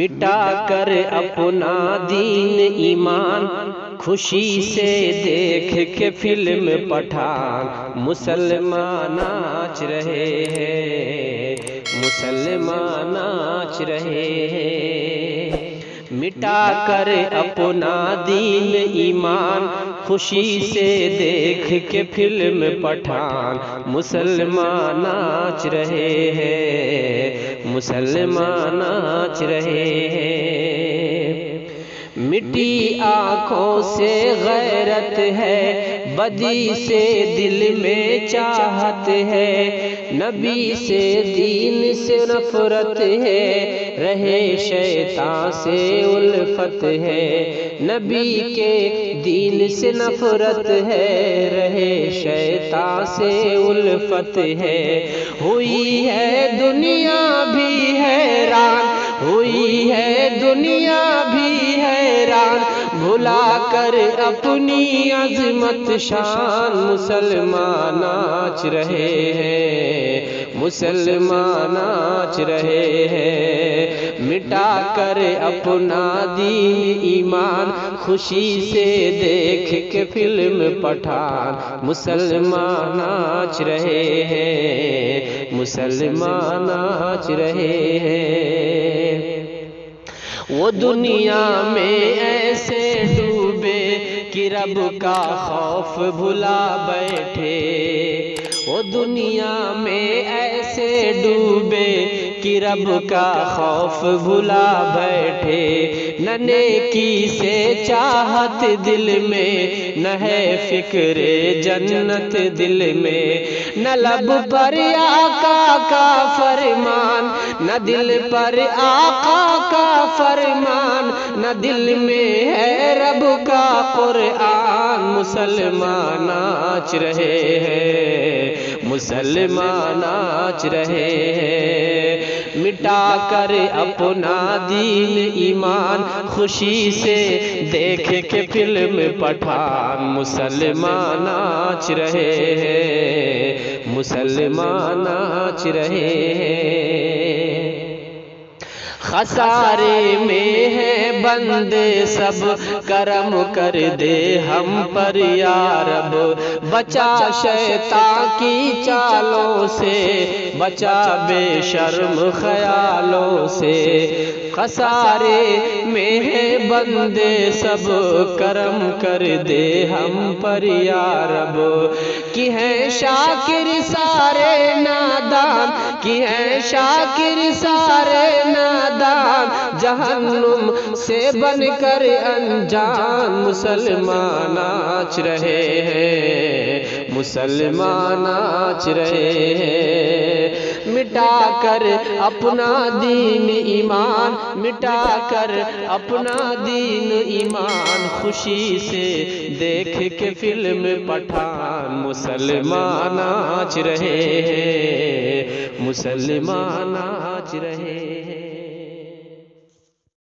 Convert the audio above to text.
مٹا کر اپنا دین ایمان، خوشی سے دیکھ کے فلم پٹھان، مسلمان ناچ رہے ہیں، مسلمان ناچ رہے ہیں۔ مٹا کر اپنا دین ایمان، خوشی سے دیکھ کے فلم پٹھان، مسلمان ناچ رہے ہیں، مسلمان ناچ رہے ہیں۔ مٹی آنکھوں سے غیرت ہے، بدی سے دل میں چاہت ہے، نبی سے دین سے نفرت ہے، رہے شیطان سے الفت ہے، نبی کے دین سے نفرت ہے، رہے شیطان سے الفت ہے۔ ہوئی ہے دنیا بھی حیران، ہوئی ہے دنیا بھی حیران، بھلا کر اپنی عظمت شان، مسلمان ناچ رہے ہیں، مسلمان ناچ رہے ہیں۔ مٹا کر اپنا دین ایمان، خوشی سے دیکھ کے فلم پٹھان، مسلمان ناچ رہے ہیں، مسلمان ناچ رہے ہیں۔ وہ دنیا میں ایسے ڈوبے کہ رب کا خوف بھلا بیٹھے، وہ دنیا میں ایسے ڈوبے کہ رب کا خوف بھلا بیٹھے، نہ نیکی سے چاہت دل میں، نہ ہے فکر جنت دل میں، نہ لب پر آقا کا فرمان، نہ دل پر آقا کا فرمان، نہ دل میں ہے رب کا قرآن، مسلمان ناچ رہے ہیں، مسلمان ناچ رہے ہیں۔ مٹا کر اپنا دین ایمان، خوشی سے دیکھ کے فلم پٹھان، مسلمان ناچ رہے ہیں، مسلمان ناچ رہے ہیں۔ خسارے میں ہیں بندے سب، کرم کر دے ہم پر یا رب، بچا شیطان کی چالوں سے، بچا بے شرم خیالوں سے۔ خسارے میں ہیں بندے سب، کرم کر دے ہم پر یا رب، کہ ہیں شاکر سارے نادان، کہ ہیں شاکر سارے نادان، جہنم سے بن کر انجان، مسلمان ناچ رہے ہیں، مسلمان ناچ رہے ہیں۔ مٹا کر اپنا دین ایمان، مٹا کر اپنا دین ایمان، خوشی سے دیکھ کے فلم پٹھان، مسلمان ناچ رہے ہیں، مسلمان ناچ رہے ہیں۔